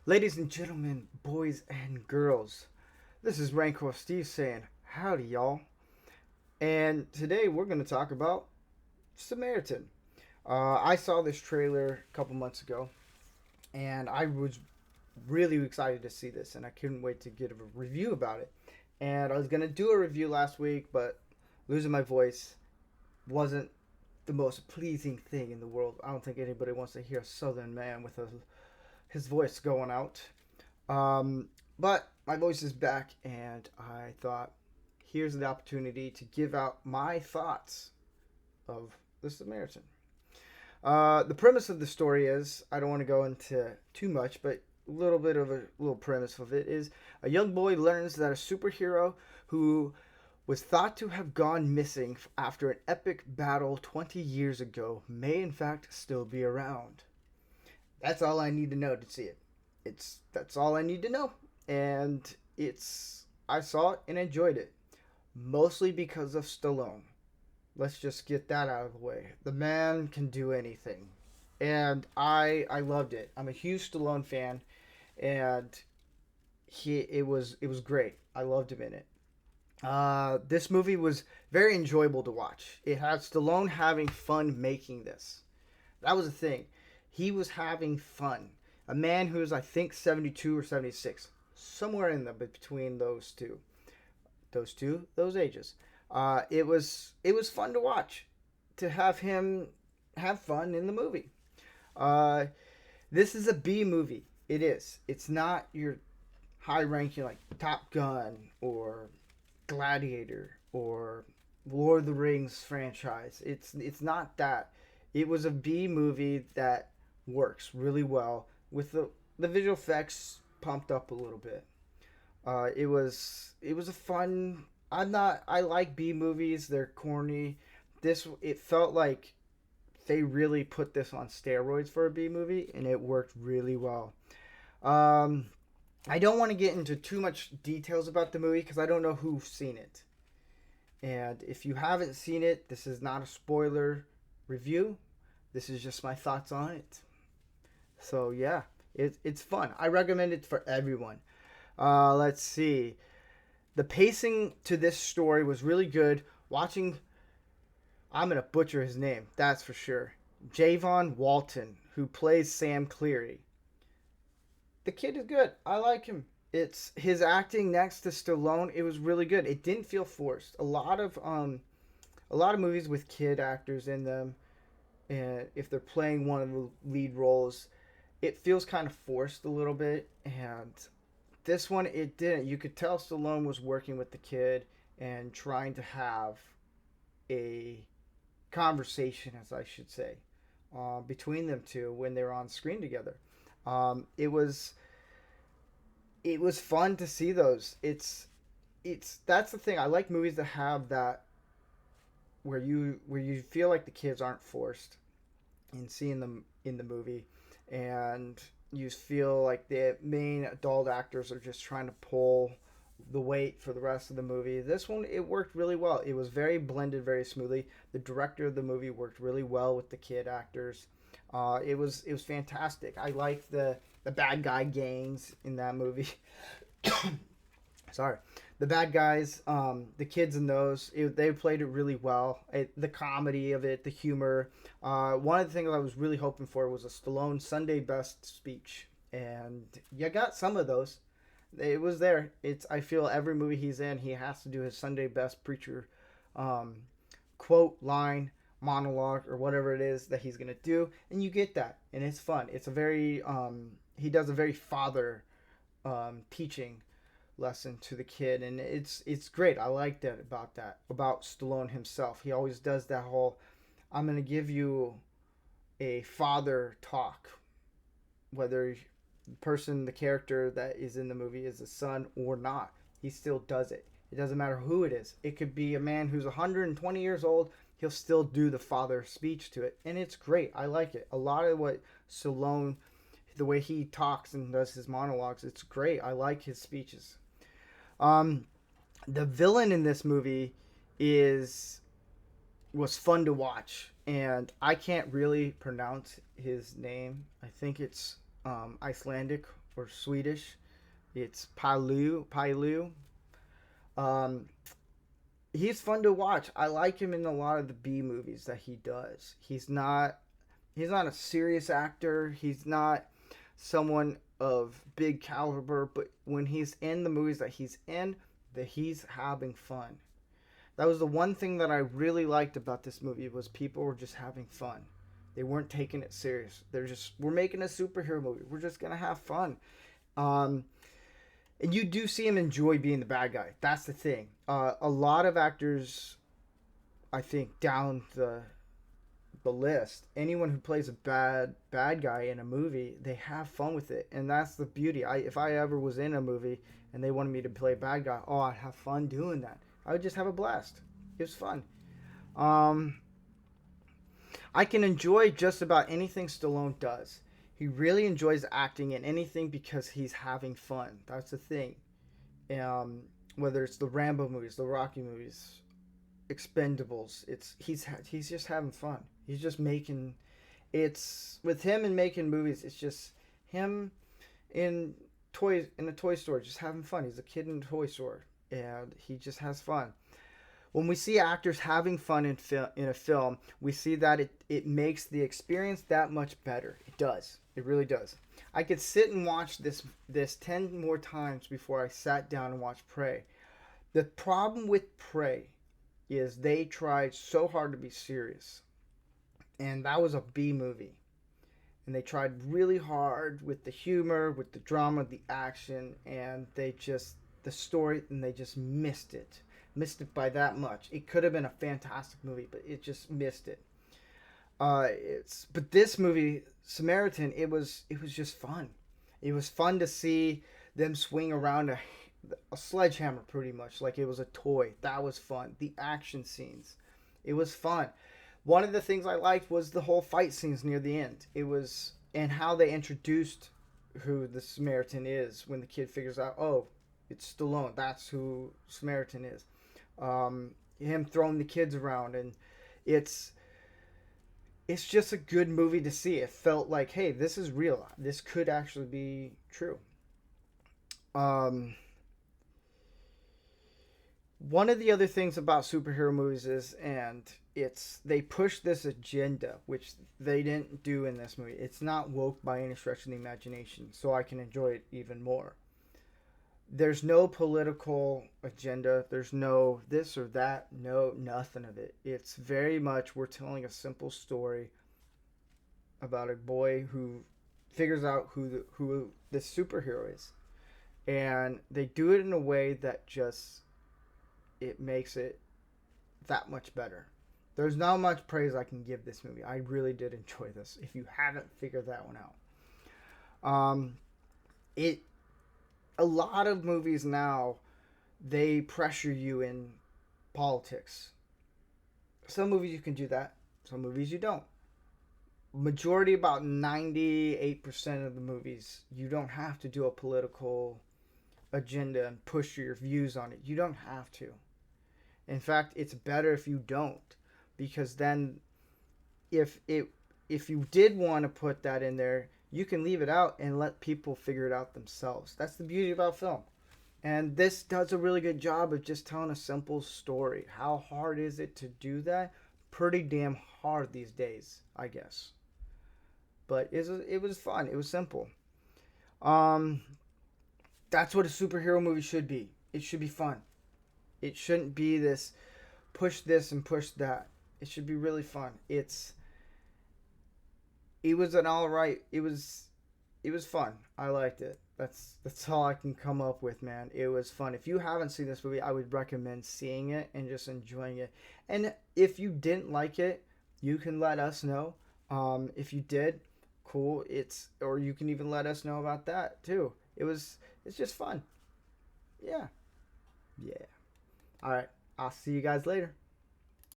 Ladies and gentlemen, boys and girls, this is Rancor Steve saying, howdy y'all. And today we're going to talk about Samaritan. I saw this trailer a couple months ago, and I was really excited to see this, and I couldn't wait to get a review about it. And I was going to do a review last week, but losing my voice wasn't the most pleasing thing in the world. I don't think anybody wants to hear a southern man with his voice going out. But my voice is back, and I thought, here's the opportunity to give out my thoughts of The Samaritan. The premise of the story is I don't want to go into too much, but a little bit of a little premise of it is a young boy learns that a superhero who was thought to have gone missing after an epic battle 20 years ago may in fact still be around. That's all I need to know to see it. That's all I need to know. And it's I saw it and enjoyed it. Mostly because of Stallone. Let's just get that out of the way. The man can do anything. And I loved it. I'm a huge Stallone fan, and it was great. I loved him in it. This movie was very enjoyable to watch. It had Stallone having fun making this. That was the thing. He was having fun. A man who is, I think, 72 or 76, somewhere in the between those ages. It was fun to watch, to have him have fun in the movie. Uh, this is a B movie. It is. It's not your high ranking like Top Gun or Gladiator or Lord of the Rings franchise. It's not that. It was a B movie that works really well with the visual effects pumped up a little bit. It was a fun. I like B movies. They're corny. This it felt like they really put this on steroids for a B movie, and it worked really well. Um, I don't want to get into too much details about the movie because I don't know who's seen it. And if you haven't seen it, this is not a spoiler review. This is just my thoughts on it. So yeah, it's fun. I recommend it for everyone. Let's see. The pacing to this story was really good. Watching, I'm gonna butcher his name. That's for sure. Javon Walton, who plays Sam Cleary. The kid is good. I like him. It's his acting next to Stallone. It was really good. It didn't feel forced. A lot of movies with kid actors in them, and if they're playing one of the lead roles, it feels kind of forced a little bit. And this one, it didn't. You could tell Stallone was working with the kid and trying to have a conversation, as I should say, between them two when they were on screen together. It was fun to see those. It's that's the thing. I like movies that have that where you feel like the kids aren't forced in seeing them in the movie, and you feel like the main adult actors are just trying to pull the weight for the rest of the movie. This one, it worked really well. It was very blended very smoothly. The director of the movie worked really well with the kid actors. It was fantastic. I liked the bad guy gangs in that movie. Sorry, the bad guys, the kids in those, they played it really well. The comedy of it, the humor. One of the things I was really hoping for was a Stallone Sunday best speech, and you got some of those. It was there. It's I feel every movie he's in, he has to do his Sunday best preacher um, quote, line, monologue, or whatever it is that he's gonna do, and you get that, and it's fun. It's a very he does a very father teaching lesson to the kid, and it's great. I like that about Stallone himself. He always does that whole I'm gonna give you a father talk, whether the character that is in the movie is a son or not. He still does it. It doesn't matter who it is. It could be a man who's 120 years old. He'll still do the father speech to it, and it's great. I like it. A lot of what Stallone, the way he talks and does his monologues, it's great. I like his speeches. Um, the villain in this movie is was fun to watch, and I can't really pronounce his name. I think it's Icelandic or Swedish. It's Pailu. Um, he's fun to watch. I like him in a lot of the B movies that he does. He's not a serious actor. He's not someone of big caliber, but when he's in the movies that he's in, that he's having fun. That was the one thing that I really liked about this movie was people were just having fun. They weren't taking it serious. We're making a superhero movie. We're just gonna have fun. Um, and you do see him enjoy being the bad guy. That's the thing. A lot of actors, I think, down the list, anyone who plays a bad guy in a movie, they have fun with it, and that's the beauty. If I ever was in a movie and they wanted me to play a bad guy, oh, I'd have fun doing that. I would just have a blast. It was fun. Um, I can enjoy just about anything Stallone does. He really enjoys acting in anything because he's having fun. That's the thing. Um, Whether it's the Rambo movies, the Rocky movies, Expendables, he's just having fun. He's just making it's with him and making movies. It's just him in in a toy store, just having fun. He's a kid in a toy store, and he just has fun. When we see actors having fun in a film, we see that it makes the experience that much better. It does. It really does. I could sit and watch this 10 more times before I sat down and watched Prey. The problem with Prey is they tried so hard to be serious. And that was a B movie. And they tried really hard with the humor, with the drama, the action, and the story, and they just missed it. Missed it by that much. It could have been a fantastic movie, but it just missed it. But this movie, Samaritan, it was just fun. It was fun to see them swing around a sledgehammer pretty much like it was a toy. That was fun. The action scenes, it was fun. One of the things I liked was the whole fight scenes near the end. It was and how they introduced who the Samaritan is when the kid figures out, oh, it's Stallone. That's who Samaritan is. Him throwing the kids around, and it's it's just a good movie to see. It felt like, hey, this is real. This could actually be true. Um, One of the other things about superhero movies is, and it's they push this agenda, which they didn't do in this movie. It's not woke by any stretch of the imagination, so I can enjoy it even more. There's no political agenda. There's no this or that. No, nothing of it. It's very much we're telling a simple story about a boy who figures out who the superhero is, and they do it in a way that just it makes it that much better. There's not much praise I can give this movie. I really did enjoy this. If you haven't figured that one out, it a lot of movies now they pressure you in politics. Some movies you can do that. Some movies you don't. Majority, about 98% of the movies, you don't have to do a political agenda and push your views on it. You don't have to. In fact, it's better if you don't, because then if it if you did want to put that in there, you can leave it out and let people figure it out themselves. That's the beauty about film. And this does a really good job of just telling a simple story. How hard is it to do that? Pretty damn hard these days, I guess. But it was fun. It was simple. Um, that's what a superhero movie should be. It should be fun. It shouldn't be this and push that. It should be really fun. It was an all right. It was fun. I liked it. That's all I can come up with, man. It was fun. If you haven't seen this movie, I would recommend seeing it and just enjoying it. And if you didn't like it, you can let us know. If you did, cool. Or you can even let us know about that too. It's just fun. Yeah. Yeah. All right. I'll see you guys later.